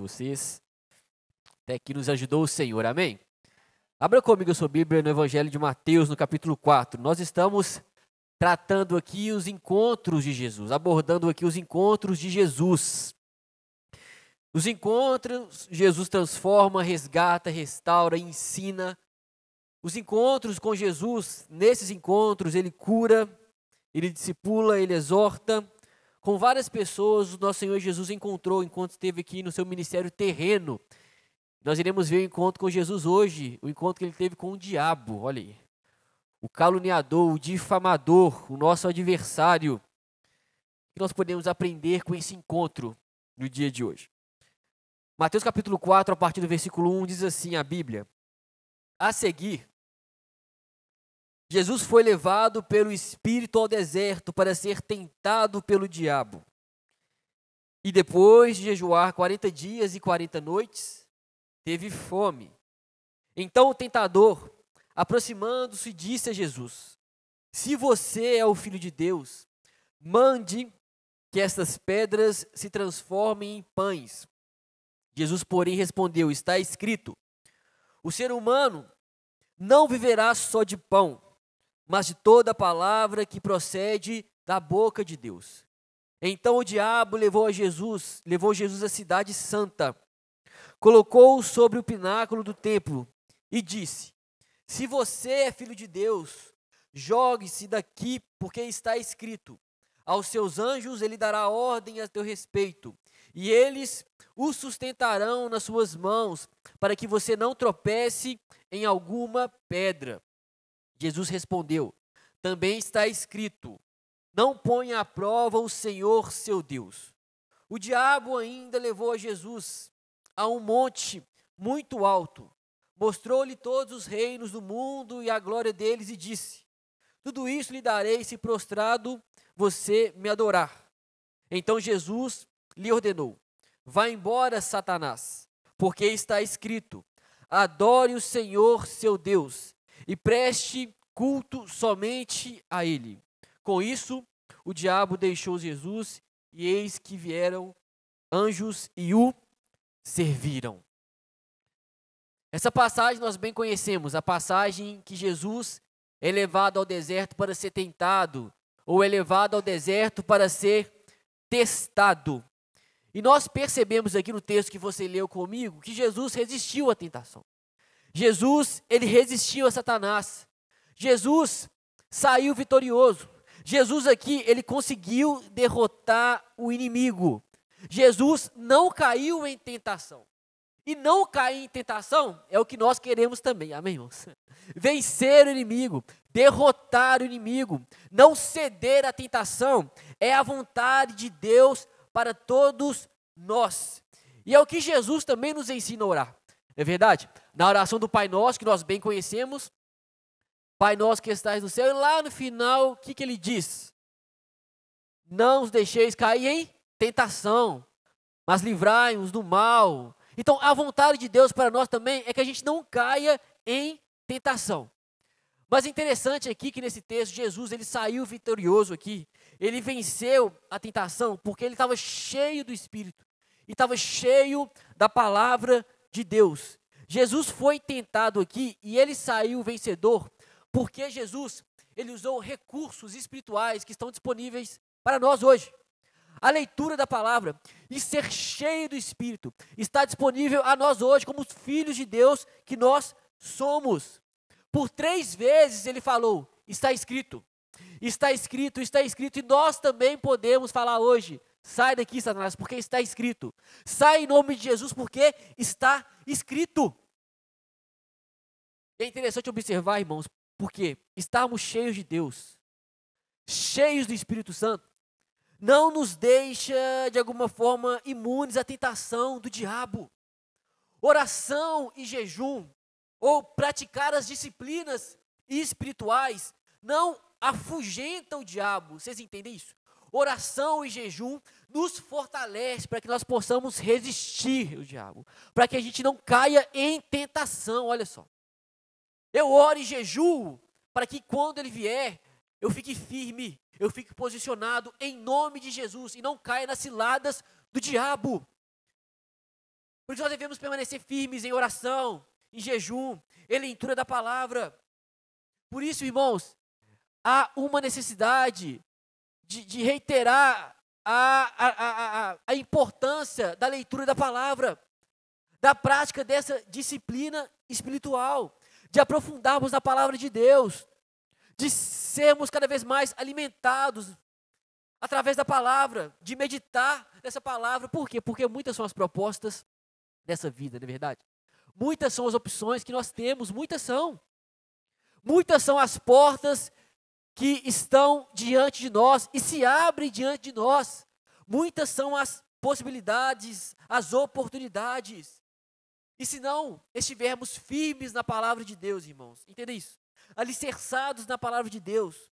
vocês. Até que nos ajudou o Senhor, amém? Abra comigo a sua Bíblia no Evangelho de Mateus, no capítulo 4. Nós estamos tratando aqui os encontros de Jesus, abordando aqui os encontros de Jesus. Os encontros, Jesus transforma, resgata, restaura, ensina. Os encontros com Jesus, nesses encontros, ele cura, ele discipula, ele exorta. Com várias pessoas, o nosso Senhor Jesus encontrou enquanto esteve aqui no seu ministério terreno. Nós iremos ver o encontro com Jesus hoje, o encontro que ele teve com o diabo, olha aí. O caluniador, o difamador, o nosso adversário. O que nós podemos aprender com esse encontro no dia de hoje? Mateus capítulo 4, a partir do versículo 1, diz assim a Bíblia. A seguir, Jesus foi levado pelo Espírito ao deserto para ser tentado pelo diabo. E depois de jejuar 40 dias e 40 noites, teve fome. Então o tentador, aproximando-se, disse a Jesus: se você é o Filho de Deus, mande que estas pedras se transformem em pães. Jesus, porém, respondeu: está escrito, o ser humano não viverá só de pão, mas de toda palavra que procede da boca de Deus. Então o diabo levou Jesus à cidade santa, colocou-o sobre o pináculo do templo e disse: se você é filho de Deus, jogue-se daqui, porque está escrito, aos seus anjos ele dará ordem a teu respeito, e eles o sustentarão nas suas mãos, para que você não tropece em alguma pedra. Jesus respondeu: também está escrito, não ponha à prova o Senhor seu Deus. O diabo ainda levou a Jesus a um monte muito alto, mostrou-lhe todos os reinos do mundo e a glória deles e disse: tudo isso lhe darei se prostrado você me adorar. Então Jesus lhe ordenou: vá embora, Satanás, porque está escrito, adore o Senhor seu Deus e preste culto somente a ele. Com isso, o diabo deixou Jesus e eis que vieram anjos e o serviram. Essa passagem nós bem conhecemos, a passagem em que Jesus é levado ao deserto para ser tentado, ou é levado ao deserto para ser testado. E nós percebemos aqui no texto que você leu comigo, que Jesus resistiu à tentação. Jesus, ele resistiu a Satanás. Jesus saiu vitorioso. Jesus aqui, ele conseguiu derrotar o inimigo. Jesus não caiu em tentação. E não cair em tentação é o que nós queremos também, amém, irmãos? Vencer o inimigo, derrotar o inimigo, não ceder à tentação, é a vontade de Deus para todos nós. E é o que Jesus também nos ensina a orar, é verdade? Na oração do Pai Nosso, que nós bem conhecemos, Pai Nosso que estais no céu, e lá no final, o que ele diz? Não os deixeis cair em tentação, mas livrai-nos do mal. Então, a vontade de Deus para nós também é que a gente não caia em tentação. Mas interessante aqui que nesse texto, Jesus, ele saiu vitorioso aqui. Ele venceu a tentação porque ele estava cheio do Espírito. E estava cheio da palavra de Deus. Jesus foi tentado aqui e ele saiu vencedor porque Jesus, ele usou recursos espirituais que estão disponíveis para nós hoje. A leitura da palavra e ser cheio do Espírito está disponível a nós hoje como filhos de Deus que nós somos. Por 3 vezes ele falou, está escrito, está escrito, está escrito, e nós também podemos falar hoje, sai daqui, Satanás, porque está escrito. Sai em nome de Jesus porque está escrito. É interessante observar, irmãos, porque estarmos cheios de Deus, cheios do Espírito Santo, não nos deixa, de alguma forma, imunes à tentação do diabo. Oração e jejum, ou praticar as disciplinas espirituais, não afugenta o diabo. Vocês entendem isso? Oração e jejum nos fortalece para que nós possamos resistir ao diabo, para que a gente não caia em tentação. Olha só, eu oro e jejuo para que quando ele vier, eu fique firme, eu fique posicionado em nome de Jesus e não caia nas ciladas do diabo. Por isso nós devemos permanecer firmes em oração, em jejum, em leitura da palavra. Por isso, irmãos, há uma necessidade de reiterar a importância da leitura da palavra, da prática dessa disciplina espiritual, de aprofundarmos na palavra de Deus, de sermos cada vez mais alimentados através da palavra, de meditar nessa palavra. Por quê? Porque muitas são as propostas dessa vida, não é verdade? Muitas são as opções que nós temos, muitas são. Muitas são as portas que estão diante de nós e se abrem diante de nós. Muitas são as possibilidades, as oportunidades. E se não estivermos firmes na palavra de Deus, irmãos, entenda isso? Alicerçados na palavra de Deus,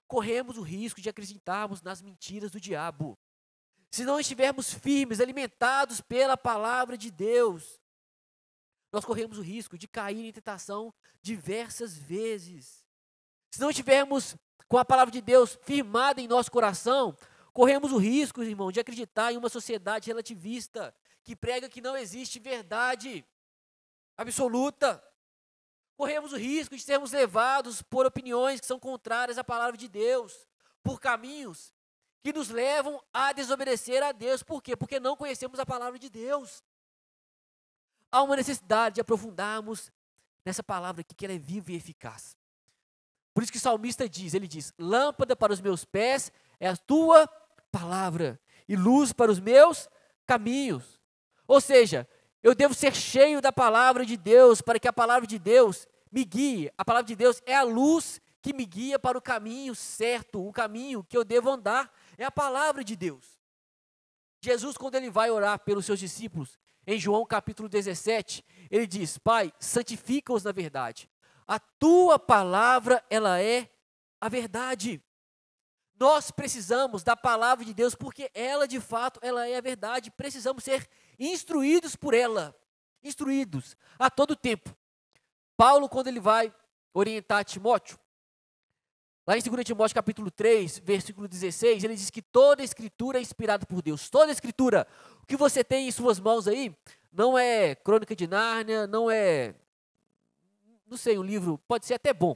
corremos o risco de acreditarmos nas mentiras do diabo. Se não estivermos firmes, alimentados pela palavra de Deus, nós corremos o risco de cair em tentação diversas vezes. Se não estivermos com a palavra de Deus firmada em nosso coração, corremos o risco, irmão, de acreditar em uma sociedade relativista, que prega que não existe verdade absoluta. Corremos o risco de sermos levados por opiniões que são contrárias à palavra de Deus, por caminhos que nos levam a desobedecer a Deus. Por quê? Porque não conhecemos a palavra de Deus. Há uma necessidade de aprofundarmos nessa palavra aqui, que ela é viva e eficaz. Por isso que o salmista diz, ele diz: lâmpada para os meus pés é a tua palavra e luz para os meus caminhos. Ou seja, eu devo ser cheio da palavra de Deus para que a palavra de Deus me guie. A palavra de Deus é a luz que me guia para o caminho certo, o caminho que eu devo andar. É a palavra de Deus. Jesus, quando ele vai orar pelos seus discípulos, em João capítulo 17, ele diz: Pai, santifica-os na verdade. A tua palavra, ela é a verdade. Nós precisamos da palavra de Deus, porque ela, de fato, ela é a verdade. Precisamos ser instruídos por ela, instruídos a todo tempo. Paulo, quando ele vai orientar Timóteo, lá em 2 Timóteo capítulo 3, versículo 16, ele diz que toda a escritura é inspirada por Deus. Toda a escritura, o que você tem em suas mãos aí, não é Crônica de Nárnia, não é, não sei, um livro, pode ser até bom,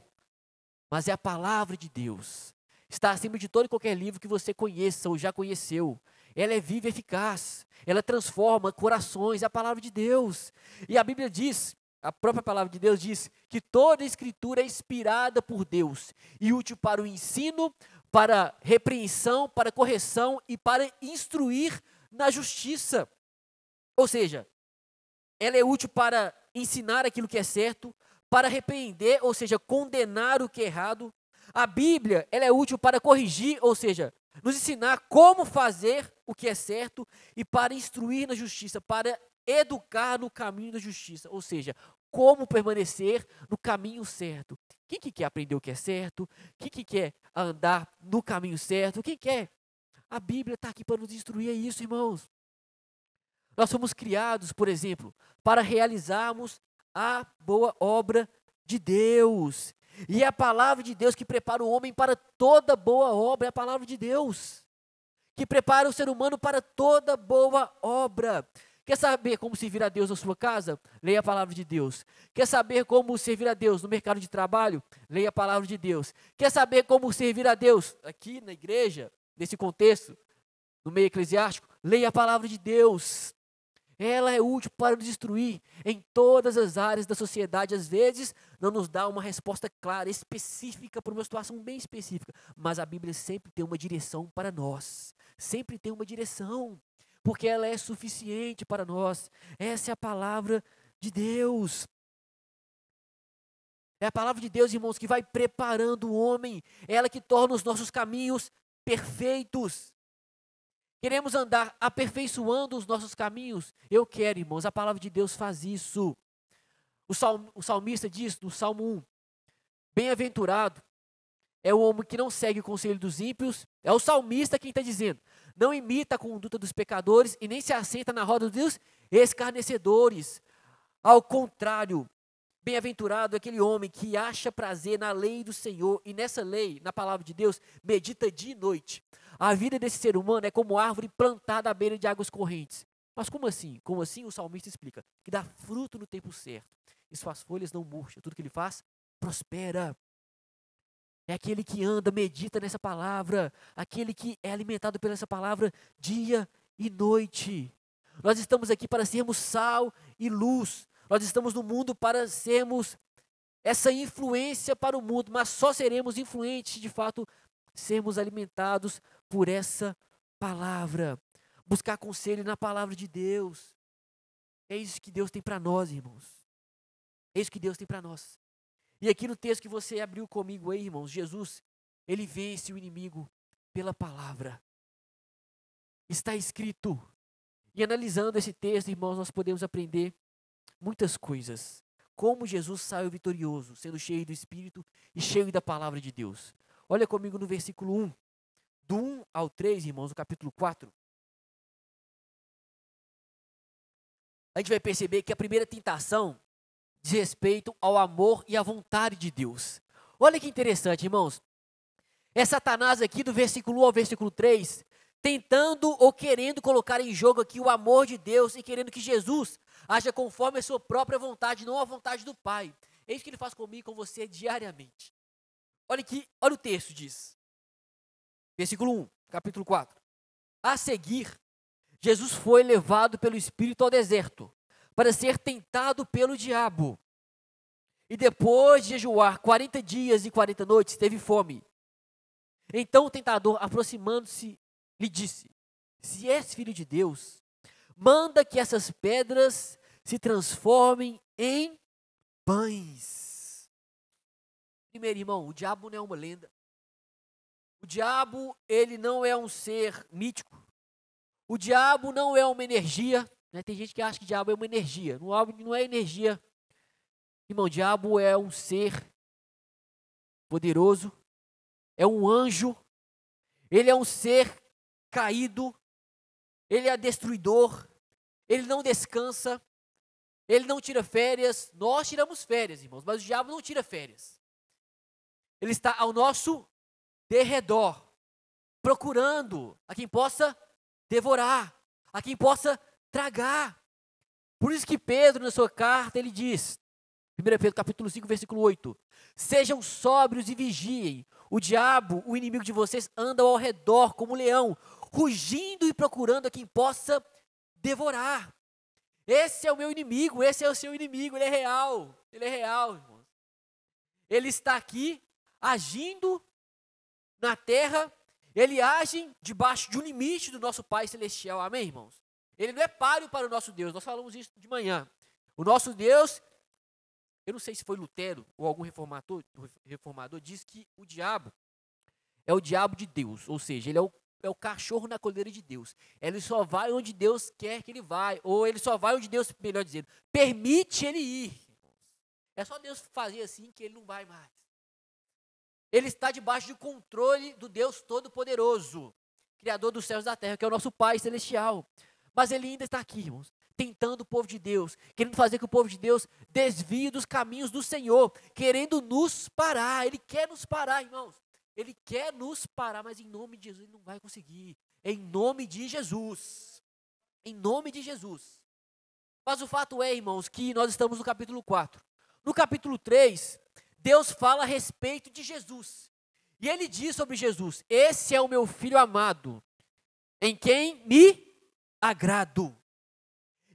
mas é a palavra de Deus. Está acima de todo e qualquer livro que você conheça ou já conheceu. Ela é viva e eficaz. Ela transforma corações, é a palavra de Deus. E a Bíblia diz, a própria palavra de Deus diz, que toda a escritura é inspirada por Deus e útil para o ensino, para repreensão, para correção e para instruir na justiça. Ou seja, ela é útil para ensinar aquilo que é certo, para repreender, ou seja, condenar o que é errado. A Bíblia, ela é útil para corrigir, ou seja, nos ensinar como fazer o que é certo e para instruir na justiça, para educar no caminho da justiça, ou seja, como permanecer no caminho certo. Quem que quer aprender o que é certo? Quem que quer andar no caminho certo? Quem quer? A Bíblia está aqui para nos instruir a isso, irmãos. Nós fomos criados, por exemplo, para realizarmos a boa obra de Deus. E é a palavra de Deus que prepara o homem para toda boa obra. É a palavra de Deus que prepara o ser humano para toda boa obra. Quer saber como servir a Deus na sua casa? Leia a palavra de Deus. Quer saber como servir a Deus no mercado de trabalho? Leia a palavra de Deus. Quer saber como servir a Deus aqui na igreja, nesse contexto, no meio eclesiástico? Leia a palavra de Deus. Ela é útil para nos instruir em todas as áreas da sociedade. Às vezes, não nos dá uma resposta clara, específica, para uma situação bem específica. Mas a Bíblia sempre tem uma direção para nós. Sempre tem uma direção, porque ela é suficiente para nós. Essa é a palavra de Deus. É a palavra de Deus, irmãos, que vai preparando o homem. É ela que torna os nossos caminhos perfeitos. Queremos andar aperfeiçoando os nossos caminhos? Eu quero, irmãos, a palavra de Deus faz isso. O salmista diz no Salmo 1, bem-aventurado é o homem que não segue o conselho dos ímpios. É o salmista quem está dizendo. Não imita a conduta dos pecadores e nem se assenta na roda dos escarnecedores. Ao contrário, bem-aventurado é aquele homem que acha prazer na lei do Senhor e nessa lei, na palavra de Deus, medita dia e noite. A vida desse ser humano é como árvore plantada à beira de águas correntes. Mas como assim? Como assim? O salmista explica que dá fruto no tempo certo. E suas folhas não murcham. Tudo que ele faz, prospera. É aquele que anda, medita nessa palavra. Aquele que é alimentado pela essa palavra dia e noite. Nós estamos aqui para sermos sal e luz. Nós estamos no mundo para sermos essa influência para o mundo. Mas só seremos influentes, de fato, sermos alimentados por essa palavra. Buscar conselho na palavra de Deus. É isso que Deus tem para nós, irmãos. É isso que Deus tem para nós. E aqui no texto que você abriu comigo aí, irmãos, Jesus, ele vence o inimigo pela palavra. Está escrito. E analisando esse texto, irmãos, nós podemos aprender muitas coisas. Como Jesus saiu vitorioso, sendo cheio do Espírito e cheio da palavra de Deus. Olha comigo no versículo 1. Do 1 ao 3, irmãos, no capítulo 4. A gente vai perceber que a primeira tentação diz respeito ao amor e à vontade de Deus. Olha que interessante, irmãos. É Satanás aqui do versículo 1 ao versículo 3, tentando ou querendo colocar em jogo aqui o amor de Deus e querendo que Jesus haja conforme a sua própria vontade, não a vontade do Pai. É isso que ele faz comigo e com você diariamente. Olha aqui, olha o texto diz. Versículo 1, capítulo 4. A seguir, Jesus foi levado pelo Espírito ao deserto, para ser tentado pelo diabo. E depois de jejuar 40 dias e 40 noites, teve fome. Então o tentador, aproximando-se, lhe disse: se és filho de Deus, manda que essas pedras se transformem em pães. Primeiro, irmão, o diabo não é uma lenda. O diabo, ele não é um ser mítico. O diabo não é uma energia, né? Tem gente que acha que o diabo é uma energia. Não é energia. Irmão, o diabo é um ser poderoso, é um anjo, ele é um ser caído, ele é destruidor, ele não descansa, ele não tira férias. Nós tiramos férias, irmãos, mas o diabo não tira férias. Ele está ao nosso derredor, procurando a quem possa devorar, a quem possa tragar. Por isso que Pedro, na sua carta, ele diz, 1 Pedro capítulo 5, versículo 8, sejam sóbrios e vigiem, o diabo, o inimigo de vocês, anda ao redor como um leão, rugindo e procurando a quem possa devorar. Esse é o meu inimigo, esse é o seu inimigo, ele é real, irmãos. Ele está aqui, agindo na terra. Ele age debaixo de um limite do nosso Pai Celestial, amém, irmãos? Ele não é páreo para o nosso Deus, nós falamos isso de manhã. O nosso Deus, eu não sei se foi Lutero ou algum reformador diz que o diabo é o diabo de Deus, ou seja, ele é o cachorro na coleira de Deus. Ele só vai onde Deus quer que ele vá, ou ele só vai onde Deus, melhor dizendo, permite ele ir. É só Deus fazer assim que ele não vai mais. Ele está debaixo do controle do Deus Todo-Poderoso, Criador dos céus e da terra, que é o nosso Pai Celestial. Mas ele ainda está aqui, irmãos, tentando o povo de Deus, querendo fazer que o povo de Deus desvie dos caminhos do Senhor, querendo nos parar. Ele quer nos parar, irmãos. Ele quer nos parar, mas em nome de Jesus ele não vai conseguir. Em nome de Jesus. Em nome de Jesus. Mas o fato é, irmãos, que nós estamos no capítulo 4. No capítulo 3... Deus fala a respeito de Jesus. E ele diz sobre Jesus: esse é o meu filho amado, em quem me agrado.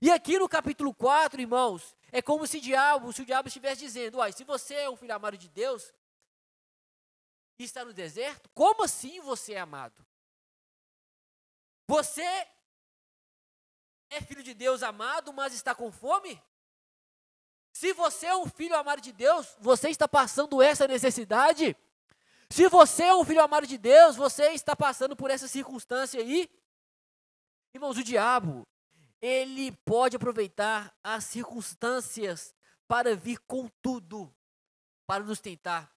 E aqui no capítulo 4, irmãos, é como se o diabo estivesse dizendo: se você é um filho amado de Deus e está no deserto, como assim você é amado? Você é filho de Deus amado, mas está com fome? Se você é um filho amado de Deus, você está passando essa necessidade? Se você é um filho amado de Deus, você está passando por essa circunstância aí? Irmãos, o diabo, ele pode aproveitar as circunstâncias para vir com tudo, para nos tentar.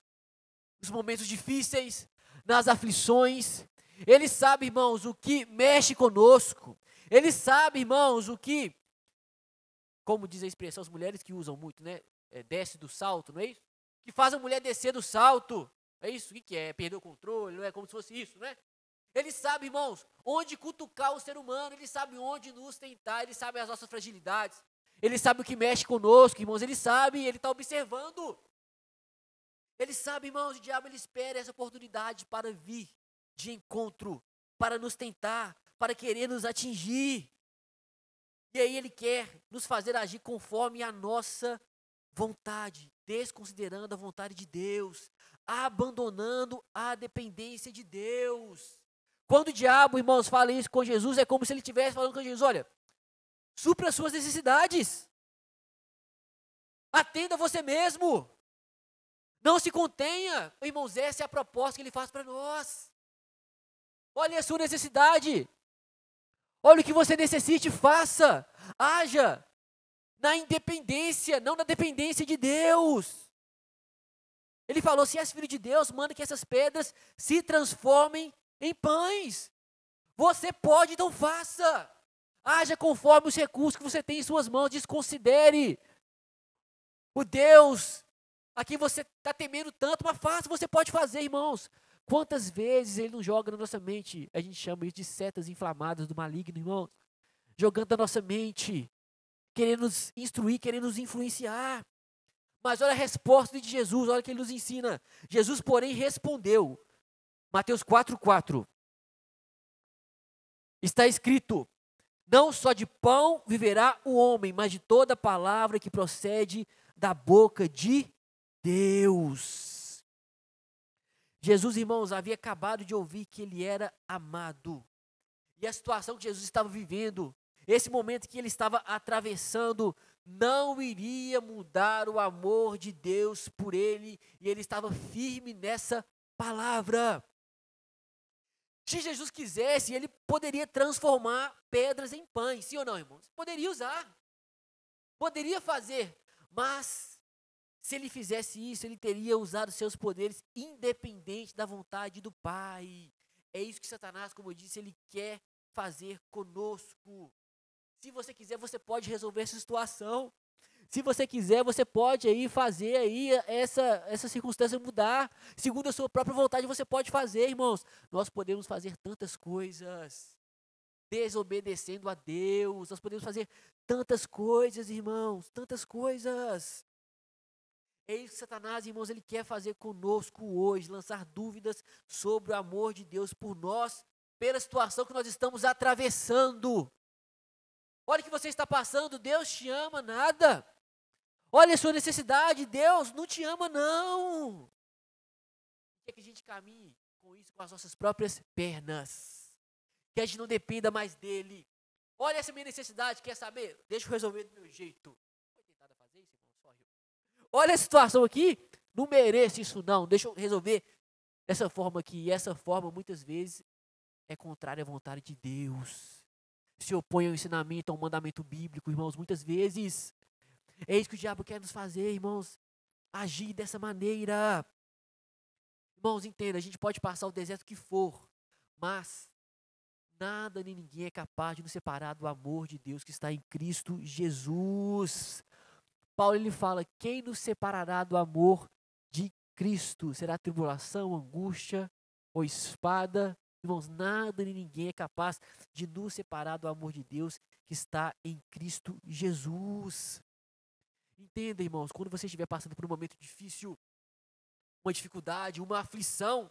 Nos momentos difíceis, nas aflições. Ele sabe, irmãos, o que mexe conosco. Ele sabe, irmãos, o que... Como diz a expressão, as mulheres que usam muito, né? Desce do salto, não é isso? Que faz a mulher descer do salto. É isso? O que é? Perder o controle, não é? Como se fosse isso, né? Ele sabe, irmãos, onde cutucar o ser humano, ele sabe onde nos tentar, ele sabe as nossas fragilidades, ele sabe o que mexe conosco, irmãos, ele sabe, ele está observando. Ele sabe, irmãos, o diabo ele espera essa oportunidade para vir de encontro, para nos tentar, para querer nos atingir. E aí ele quer nos fazer agir conforme a nossa vontade, desconsiderando a vontade de Deus, abandonando a dependência de Deus. Quando o diabo, irmãos, fala isso com Jesus, é como se ele estivesse falando com Jesus, olha, supra as suas necessidades, atenda você mesmo, não se contenha. Irmãos, essa é a proposta que ele faz para nós. Olha a sua necessidade, olha o que você necessite, faça, haja na independência, não na dependência de Deus. Ele falou, se és filho de Deus, manda que essas pedras se transformem em pães. Você pode, então faça. Haja conforme os recursos que você tem em suas mãos, desconsidere o Deus a quem você está temendo tanto, mas faça, você pode fazer, irmãos. Quantas vezes ele não joga na nossa mente, a gente chama isso de setas inflamadas do maligno, irmãos, jogando na nossa mente, querendo nos instruir, querendo nos influenciar. Mas olha a resposta de Jesus, olha o que ele nos ensina. Jesus, porém, respondeu, Mateus 4,4, está escrito, não só de pão viverá o homem, mas de toda palavra que procede da boca de Deus. Jesus, irmãos, havia acabado de ouvir que ele era amado. E a situação que Jesus estava vivendo, esse momento que ele estava atravessando, não iria mudar o amor de Deus por ele. E ele estava firme nessa palavra. Se Jesus quisesse, ele poderia transformar pedras em pães, sim ou não, irmãos? Poderia usar, poderia fazer, mas se ele fizesse isso, ele teria usado seus poderes independente da vontade do Pai. É isso que Satanás, como eu disse, ele quer fazer conosco. Se você quiser, você pode resolver essa situação. Se você quiser, você pode aí fazer aí essa circunstância mudar. Segundo a sua própria vontade, você pode fazer, irmãos. Nós podemos fazer tantas coisas, desobedecendo a Deus. Nós podemos fazer tantas coisas, irmãos, tantas coisas. É isso que Satanás, irmãos, ele quer fazer conosco hoje, lançar dúvidas sobre o amor de Deus por nós, pela situação que nós estamos atravessando. Olha o que você está passando, Deus te ama, nada. Olha a sua necessidade, Deus não te ama, não. Quer que a gente caminhe com isso com as nossas próprias pernas. Que a gente não dependa mais dele. Olha essa minha necessidade, quer saber? Deixa eu resolver do meu jeito. Foi tentado fazer isso, irmão? Só eu. Olha a situação aqui, não mereço isso não, deixa eu resolver dessa forma aqui. E essa forma, muitas vezes, é contrária à vontade de Deus. Se opõe ao ensinamento, ao mandamento bíblico, irmãos, muitas vezes. É isso que o diabo quer nos fazer, irmãos. Agir dessa maneira. Irmãos, entenda, a gente pode passar o deserto que for, mas nada nem ninguém é capaz de nos separar do amor de Deus que está em Cristo Jesus. Paulo, ele fala, quem nos separará do amor de Cristo? Será tribulação, angústia ou espada? Irmãos, nada nem ninguém é capaz de nos separar do amor de Deus que está em Cristo Jesus. Entenda, irmãos, quando você estiver passando por um momento difícil, uma dificuldade, uma aflição,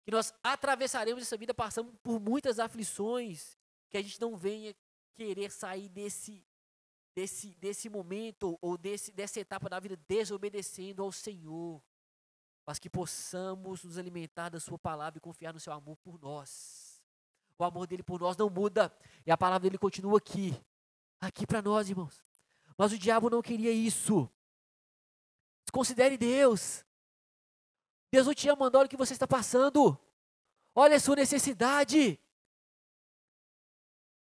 que nós atravessaremos essa vida passando por muitas aflições, que a gente não venha querer sair desse momento ou dessa etapa da vida desobedecendo ao Senhor, mas que possamos nos alimentar da sua palavra e confiar no seu amor por nós. O amor dele por nós não muda, e a palavra dele continua aqui para nós, irmãos. Mas o diabo não queria isso. Desconsidere Deus. Deus não te ama, olha o que você está passando. Olha a sua necessidade.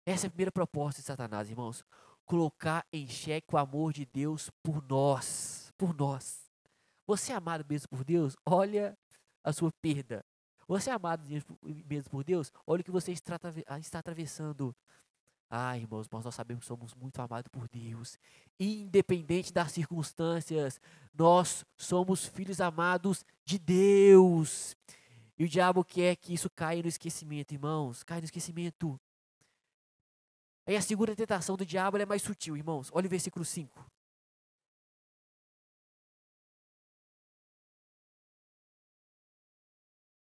Essa é a primeira proposta de Satanás, irmãos. Colocar em xeque o amor de Deus por nós. Por nós. Você é amado mesmo por Deus? Olha a sua perda. Você é amado mesmo por Deus? Olha o que você está atravessando. Ah, irmãos, mas nós sabemos que somos muito amados por Deus. Independente das circunstâncias, nós somos filhos amados de Deus. E o diabo quer que isso caia no esquecimento, irmãos. Caia no esquecimento. Aí a segunda tentação do diabo é mais sutil, irmãos. Olha o versículo 5.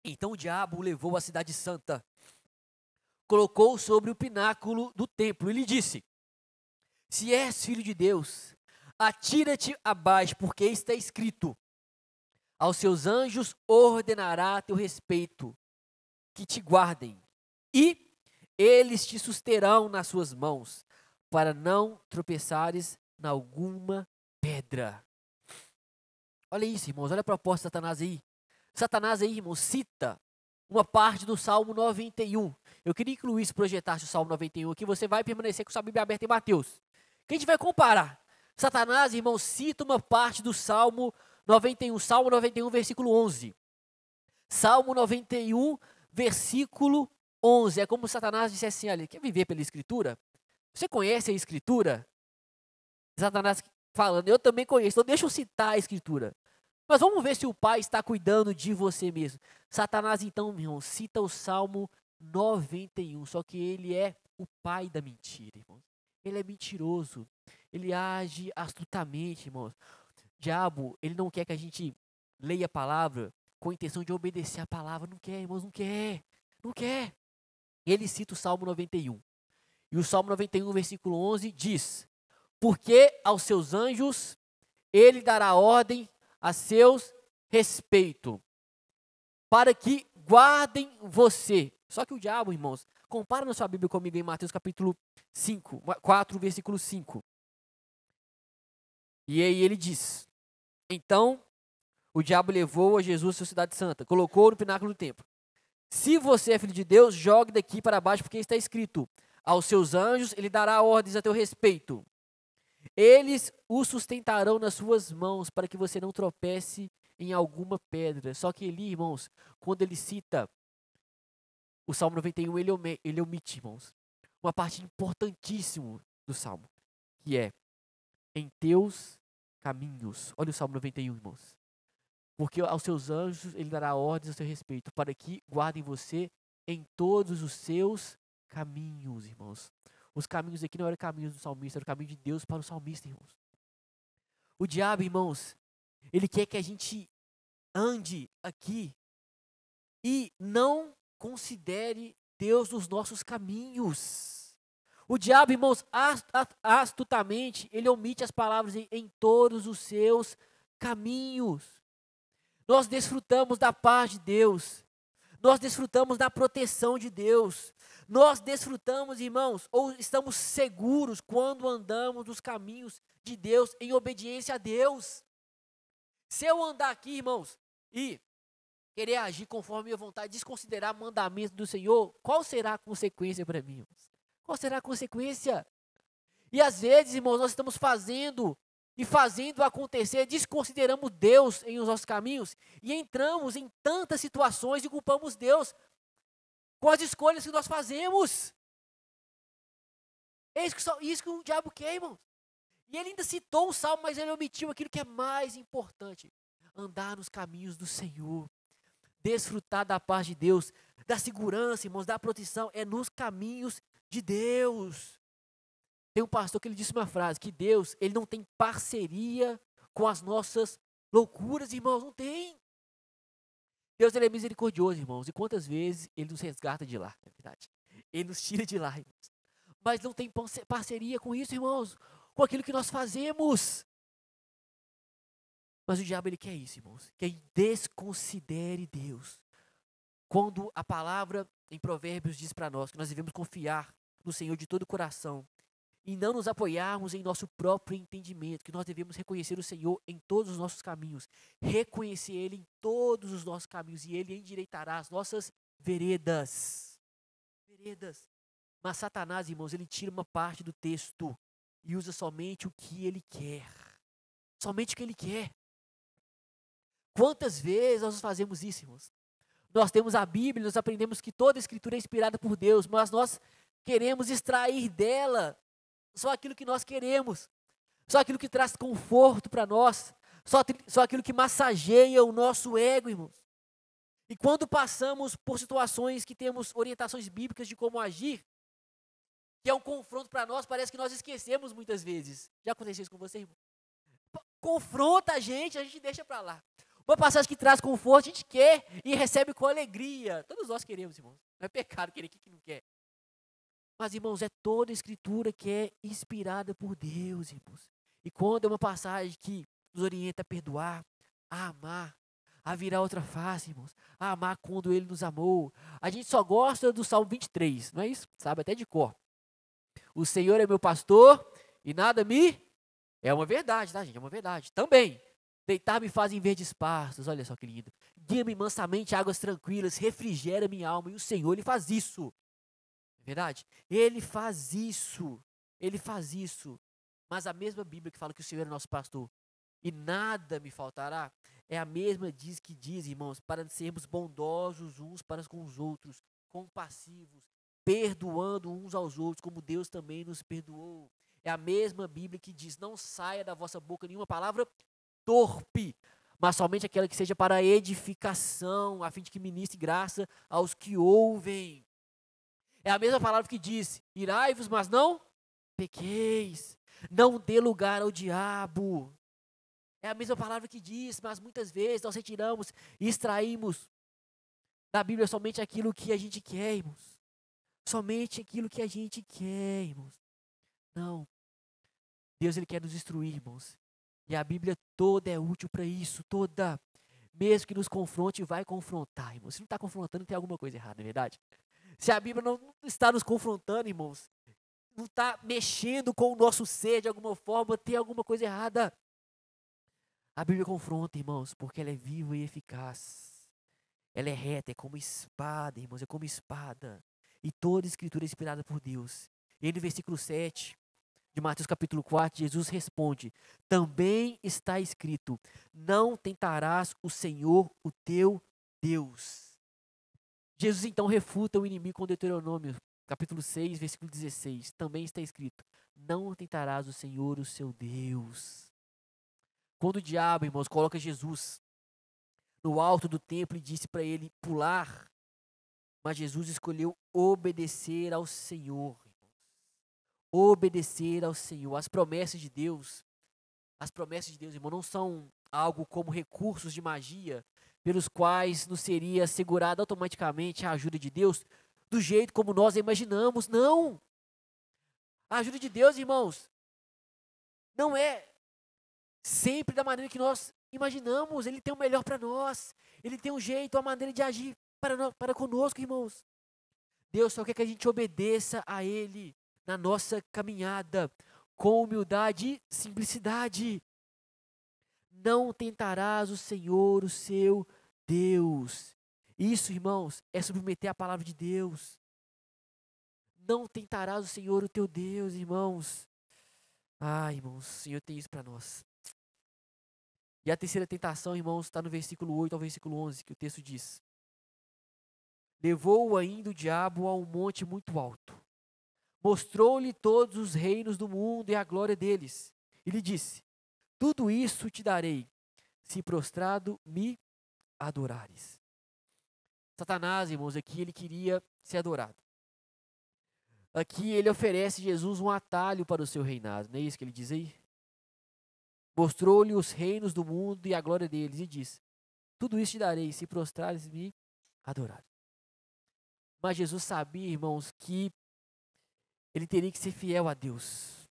Então o diabo o levou à cidade santa, colocou sobre o pináculo do templo e lhe disse: Se és filho de Deus, atira-te abaixo, porque está escrito: aos seus anjos ordenará a teu respeito, que te guardem, e eles te susterão nas suas mãos, para não tropeçares em alguma pedra. Olha isso, irmãos, olha a proposta de Satanás aí. Satanás aí, irmãos, cita uma parte do Salmo 91. Eu queria incluir isso, projetasse o Salmo 91 aqui, você vai permanecer com sua Bíblia aberta em Mateus. Que a gente vai comparar. Satanás, irmãos, cita uma parte do Salmo 91, versículo 11. Salmo 91, versículo 11. É como se Satanás dissesse assim, olha, quer viver pela Escritura? Você conhece a Escritura? Satanás falando, eu também conheço, então deixa eu citar a Escritura. Mas vamos ver se o Pai está cuidando de você mesmo. Satanás, então, meu irmão, cita o Salmo 91, só que ele é o pai da mentira, irmãos. Ele é mentiroso, ele age astutamente, irmãos. O diabo, ele não quer que a gente leia a palavra com a intenção de obedecer a palavra. Não quer, irmãos, não quer, não quer. Ele cita o Salmo 91. E o Salmo 91, versículo 11, diz: Porque aos seus anjos ele dará ordem a seus respeito, para que guardem você. Só que o diabo, irmãos, compara na sua Bíblia comigo em Mateus capítulo 4, versículo 5. E aí ele diz: Então o diabo levou a Jesus à sua cidade santa, colocou no pináculo do templo. Se você é filho de Deus, jogue daqui para baixo, porque está escrito: aos seus anjos ele dará ordens a teu respeito. Eles o sustentarão nas suas mãos, para que você não tropece em alguma pedra. Só que ali, irmãos, quando ele cita o Salmo 91, ele omite, irmãos, uma parte importantíssima do Salmo, que é em teus caminhos. Olha o Salmo 91, irmãos. Porque aos seus anjos ele dará ordens a seu respeito, para que guardem você em todos os seus caminhos, irmãos. Os caminhos aqui não eram caminhos do salmista, era o caminho de Deus para o salmista, irmãos. O diabo, irmãos, ele quer que a gente ande aqui e não considere Deus nos nossos caminhos. O diabo, irmãos, astutamente, ele omite as palavras em todos os seus caminhos. Nós desfrutamos da paz de Deus. Nós desfrutamos da proteção de Deus. Nós desfrutamos, irmãos, ou estamos seguros quando andamos nos caminhos de Deus em obediência a Deus. Se eu andar aqui, irmãos, e querer agir conforme a minha vontade, desconsiderar mandamento do Senhor, qual será a consequência para mim, irmãos? Qual será a consequência? E às vezes, irmãos, nós estamos fazendo acontecer, desconsideramos Deus em os nossos caminhos e entramos em tantas situações e culpamos Deus com as escolhas que nós fazemos. É isso que o diabo quer, irmãos. E ele ainda citou um salmo, mas ele omitiu aquilo que é mais importante: andar nos caminhos do Senhor, desfrutar da paz de Deus, da segurança, irmãos, da proteção, é nos caminhos de Deus. Tem um pastor que ele disse uma frase, que Deus, ele não tem parceria com as nossas loucuras, irmãos, não tem. Deus, ele é misericordioso, irmãos, e quantas vezes ele nos resgata de lá, é verdade. Ele nos tira de lá, irmãos. Mas não tem parceria com isso, irmãos, com aquilo que nós fazemos. Mas o diabo, ele quer isso, irmãos, que a gente desconsidere Deus. Quando a palavra em Provérbios diz para nós que nós devemos confiar no Senhor de todo o coração, e não nos apoiarmos em nosso próprio entendimento, que nós devemos reconhecer o Senhor em todos os nossos caminhos, reconhecer Ele em todos os nossos caminhos, e Ele endireitará as nossas veredas. Mas Satanás, irmãos, ele tira uma parte do texto e usa somente o que ele quer. Somente o que ele quer. Quantas vezes nós fazemos isso, irmãos? Nós temos a Bíblia, nós aprendemos que toda a Escritura é inspirada por Deus, mas nós queremos extrair dela só aquilo que nós queremos, só aquilo que traz conforto para nós, só aquilo que massageia o nosso ego, irmãos. E quando passamos por situações que temos orientações bíblicas de como agir, que é um confronto para nós, parece que nós esquecemos muitas vezes. Já aconteceu isso com você, irmão? Confronta a gente deixa para lá. Uma passagem que traz conforto, a gente quer e recebe com alegria. Todos nós queremos, irmãos. Não é pecado querer que não quer. Mas, irmãos, é toda a escritura que é inspirada por Deus, irmãos. E quando é uma passagem que nos orienta a perdoar, a amar, a virar outra face, irmãos, a amar quando Ele nos amou. A gente só gosta do Salmo 23, não é isso? Sabe até de cor. O Senhor é meu pastor e nada me... É uma verdade, tá, gente? É uma verdade. Também, deitar-me faz em verdes pastos, olha só que lindo. Guia-me mansamente a águas tranquilas, refrigera minha alma. E o Senhor, Ele faz isso. É verdade? Ele faz isso. Ele faz isso. Mas a mesma Bíblia que fala que o Senhor é nosso pastor e nada me faltará, é a mesma que diz, irmãos, para sermos bondosos uns para com os outros, compassivos, perdoando uns aos outros, como Deus também nos perdoou. É a mesma Bíblia que diz, não saia da vossa boca nenhuma palavra torpe, mas somente aquela que seja para edificação, a fim de que ministre graça aos que ouvem. É a mesma palavra que diz, irai-vos, mas não pequeis, não dê lugar ao diabo. É a mesma palavra que diz, mas muitas vezes nós retiramos e extraímos da Bíblia somente aquilo que a gente quer, irmãos. Somente aquilo que a gente quer, irmãos. Não. Deus, Ele quer nos instruir, irmãos. E a Bíblia toda é útil para isso, toda. Mesmo que nos confronte, vai confrontar, irmãos. Se não está confrontando, tem alguma coisa errada, não é verdade? Se a Bíblia não está nos confrontando, irmãos, não está mexendo com o nosso ser de alguma forma, tem alguma coisa errada. A Bíblia confronta, irmãos, porque ela é viva e eficaz. Ela é reta, é como espada, irmãos, é como espada. E toda escritura é inspirada por Deus. E aí no versículo 7 de Mateus capítulo 4, Jesus responde, também está escrito, não tentarás o Senhor, o teu Deus. Jesus então refuta o inimigo com Deuteronômio, capítulo 6, versículo 16. Também está escrito, não tentarás o Senhor, o seu Deus. Quando o diabo, irmãos, coloca Jesus no alto do templo e disse para ele pular, mas Jesus escolheu obedecer ao Senhor. Obedecer ao Senhor. As promessas de Deus, irmão, não são algo como recursos de magia pelos quais nos seria assegurada automaticamente a ajuda de Deus do jeito como nós imaginamos. Não! A ajuda de Deus, irmãos, não é sempre da maneira que nós imaginamos. Ele tem o melhor para nós. Ele tem um jeito, uma maneira de agir para conosco, irmãos. Deus só quer que a gente obedeça a Ele na nossa caminhada, com humildade e simplicidade. Não tentarás o Senhor, o seu Deus. Isso, irmãos, é submeter a palavra de Deus. Não tentarás o Senhor, o teu Deus, irmãos. Ah, irmãos, o Senhor tem isso para nós. E a terceira tentação, irmãos, está no versículo 8 ao versículo 11, que o texto diz. Levou-o ainda o diabo a um monte muito alto. Mostrou-lhe todos os reinos do mundo e a glória deles. E lhe disse, tudo isso te darei, se prostrado me adorares. Satanás, irmãos, aqui ele queria ser adorado. Aqui ele oferece a Jesus um atalho para o seu reinado, não é isso que ele diz aí? Mostrou-lhe os reinos do mundo e a glória deles e disse, tudo isso te darei, se prostrares me adorares. Mas Jesus sabia, irmãos, que ele teria que ser fiel a Deus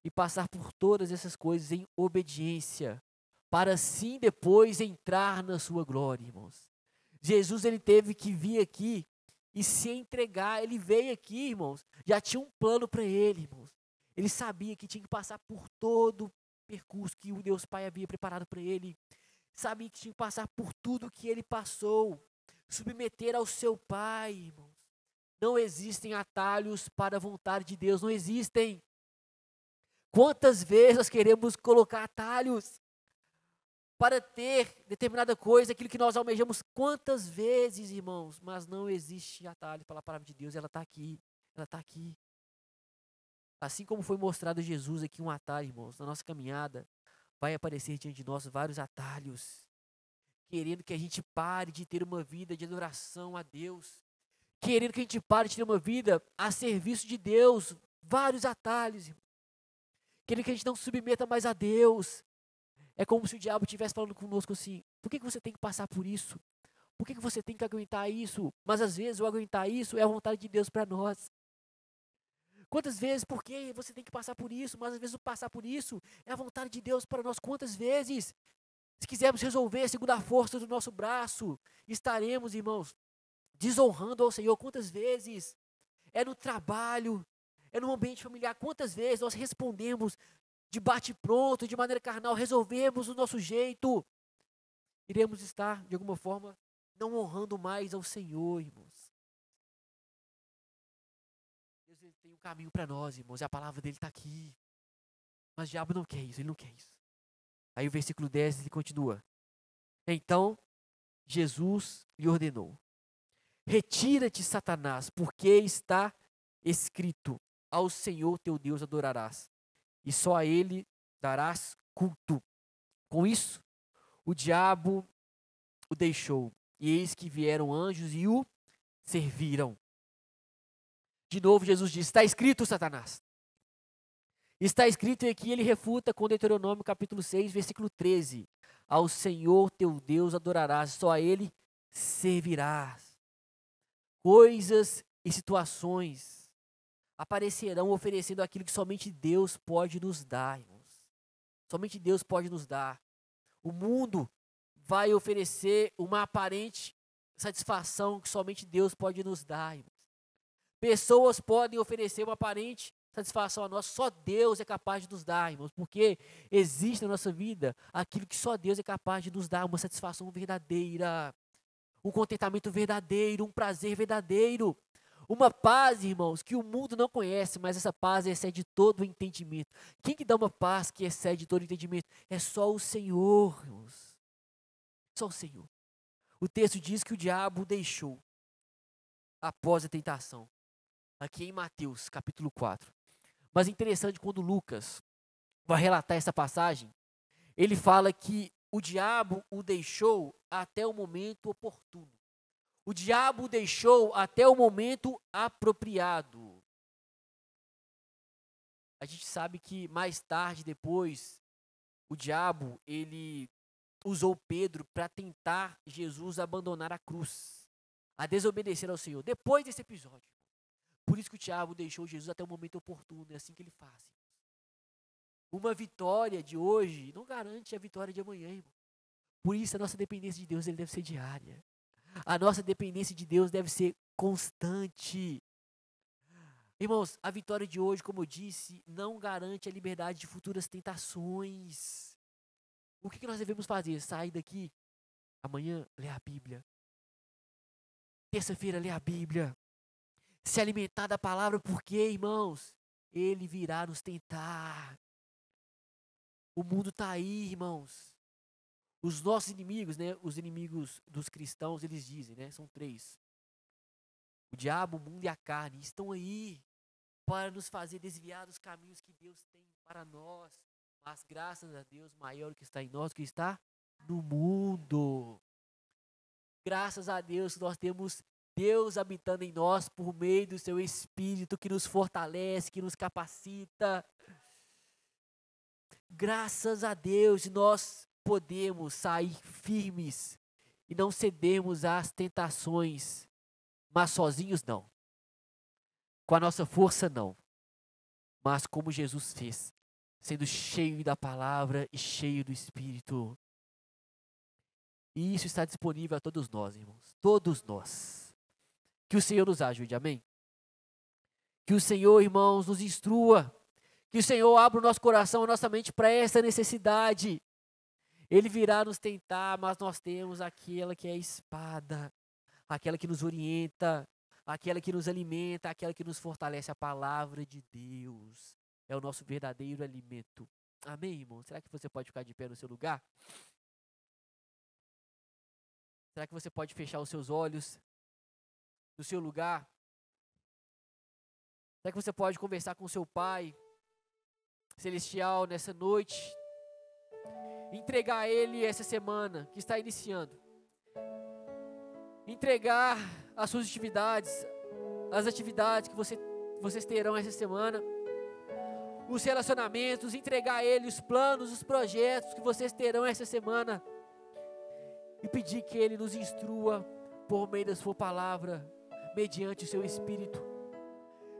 e passar por todas essas coisas em obediência, para assim depois entrar na sua glória, irmãos. Jesus, ele teve que vir aqui e se entregar. Ele veio aqui, irmãos, já tinha um plano para ele, irmãos. Ele sabia que tinha que passar por todo o percurso que o Deus Pai havia preparado para ele. Sabia que tinha que passar por tudo que ele passou, submeter ao seu Pai, irmãos. Não existem atalhos para a vontade de Deus, não existem. Quantas vezes nós queremos colocar atalhos para ter determinada coisa, aquilo que nós almejamos, quantas vezes, irmãos, mas não existe atalho pela palavra de Deus, ela está aqui, ela está aqui. Assim como foi mostrado a Jesus aqui um atalho, irmãos, na nossa caminhada, vai aparecer diante de nós vários atalhos querendo que a gente pare de ter uma vida de adoração a Deus, querendo que a gente pare de ter uma vida a serviço de Deus, vários atalhos, irmão. Querendo que a gente não se submeta mais a Deus. É como se o diabo estivesse falando conosco assim: por que você tem que passar por isso? Por que você tem que aguentar isso? Mas às vezes o aguentar isso é a vontade de Deus para nós. Quantas vezes, por que você tem que passar por isso? Mas às vezes o passar por isso é a vontade de Deus para nós. Quantas vezes, se quisermos resolver segundo a força do nosso braço, estaremos, irmãos, desonrando ao Senhor? Quantas vezes é no trabalho, é no ambiente familiar? Quantas vezes nós respondemos de bate-pronto, de maneira carnal, resolvemos do nosso jeito? Iremos estar, de alguma forma, não honrando mais ao Senhor, irmãos. Deus, ele tem um caminho para nós, irmãos, e a palavra dele está aqui. Mas o diabo não quer isso, ele não quer isso. Aí o versículo 10 ele continua: então Jesus lhe ordenou: retira-te, Satanás, porque está escrito: ao Senhor teu Deus adorarás, e só a ele darás culto. Com isso, o diabo o deixou, e eis que vieram anjos e o serviram. De novo Jesus diz: está escrito, Satanás. Está escrito, e aqui ele refuta com Deuteronômio capítulo 6, versículo 13. Ao Senhor teu Deus adorarás, só a ele servirás. Coisas e situações aparecerão oferecendo aquilo que somente Deus pode nos dar, irmãos. Somente Deus pode nos dar. O mundo vai oferecer uma aparente satisfação que somente Deus pode nos dar, irmãos. Pessoas podem oferecer uma aparente satisfação a nós, só Deus é capaz de nos dar, irmãos, porque existe na nossa vida aquilo que só Deus é capaz de nos dar, uma satisfação verdadeira, um contentamento verdadeiro, um prazer verdadeiro, uma paz, irmãos, que o mundo não conhece, mas essa paz excede todo o entendimento. Quem que dá uma paz que excede todo o entendimento? É só o Senhor, irmãos. Só o Senhor. O texto diz que o diabo o deixou após a tentação. Aqui em Mateus, capítulo 4. Mas é interessante quando Lucas vai relatar essa passagem, ele fala que o diabo o deixou até o momento oportuno. O diabo o deixou até o momento apropriado. A gente sabe que mais tarde, depois, o diabo, ele usou Pedro para tentar Jesus abandonar a cruz, a desobedecer ao Senhor. Depois desse episódio. Por isso que o diabo deixou Jesus até o momento oportuno, é assim que ele faz. Uma vitória de hoje não garante a vitória de amanhã, irmão. Por isso a nossa dependência de Deus ele deve ser diária. A nossa dependência de Deus deve ser constante. Irmãos, a vitória de hoje, como eu disse, não garante a liberdade de futuras tentações. O que nós devemos fazer? Sair daqui, amanhã, ler a Bíblia. Terça-feira, ler a Bíblia. Se alimentar da palavra, porque, irmãos, ele virá nos tentar. O mundo está aí, irmãos. Os nossos inimigos, né, os inimigos dos cristãos, eles dizem, né, são 3. O diabo, o mundo e a carne estão aí para nos fazer desviar dos caminhos que Deus tem para nós. Mas graças a Deus, maior o que está em nós, o que está no mundo. Graças a Deus, nós temos Deus habitando em nós por meio do seu Espírito que nos fortalece, que nos capacita. Graças a Deus nós podemos sair firmes e não cedemos às tentações, mas sozinhos não. Com a nossa força não, mas como Jesus fez, sendo cheio da palavra e cheio do Espírito. E isso está disponível a todos nós, irmãos, todos nós. Que o Senhor nos ajude, amém? Que o Senhor, irmãos, nos instrua. Que o Senhor abra o nosso coração, a nossa mente para essa necessidade. Ele virá nos tentar, mas nós temos aquela que é a espada, aquela que nos orienta, aquela que nos alimenta, aquela que nos fortalece. A palavra de Deus é o nosso verdadeiro alimento. Amém, irmão? Será que você pode ficar de pé no seu lugar? Será que você pode fechar os seus olhos no seu lugar? Será que você pode conversar com seu Pai Celestial nessa noite entregar a Ele essa semana que está iniciando. Entregar as suas atividades, as atividades que vocês terão essa semana, os relacionamentos, entregar a Ele os planos, os projetos que vocês terão essa semana, e pedir que Ele nos instrua por meio da sua palavra, mediante o seu Espírito.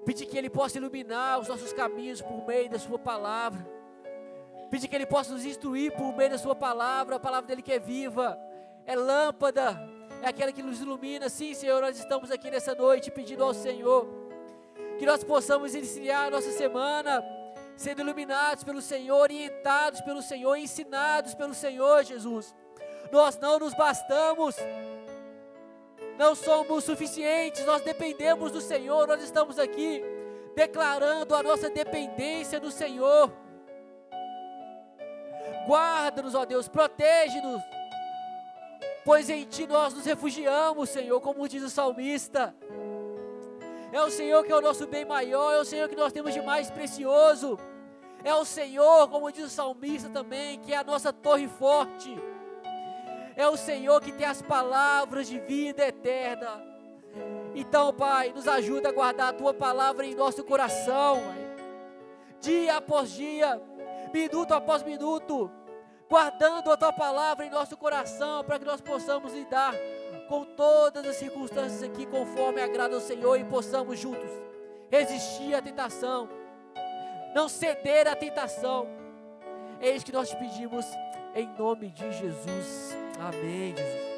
Pedir que Ele possa iluminar os nossos caminhos por meio da sua palavra. Pedir que Ele possa nos instruir por meio da sua palavra, a palavra dEle que é viva, é lâmpada, é aquela que nos ilumina. Sim, Senhor, nós estamos aqui nessa noite pedindo ao Senhor que nós possamos iniciar a nossa semana sendo iluminados pelo Senhor, orientados pelo Senhor, ensinados pelo Senhor, Jesus. Nós não nos bastamos, não somos suficientes, nós dependemos do Senhor. Nós estamos aqui declarando a nossa dependência do Senhor. Guarda-nos, ó Deus, protege-nos, pois em Ti nós nos refugiamos, Senhor, como diz o salmista. É o Senhor que é o nosso bem maior, é o Senhor que nós temos de mais precioso. É o Senhor, como diz o salmista também, que é a nossa torre forte. É o Senhor que tem as palavras de vida eterna. Então, Pai, nos ajuda a guardar a Tua palavra em nosso coração, Pai. Dia após dia, minuto após minuto, guardando a Tua palavra em nosso coração, para que nós possamos lidar com todas as circunstâncias aqui, conforme agrada ao Senhor, e possamos juntos resistir à tentação, não ceder à tentação. É isso que nós te pedimos, em nome de Jesus. Amém, Jesus.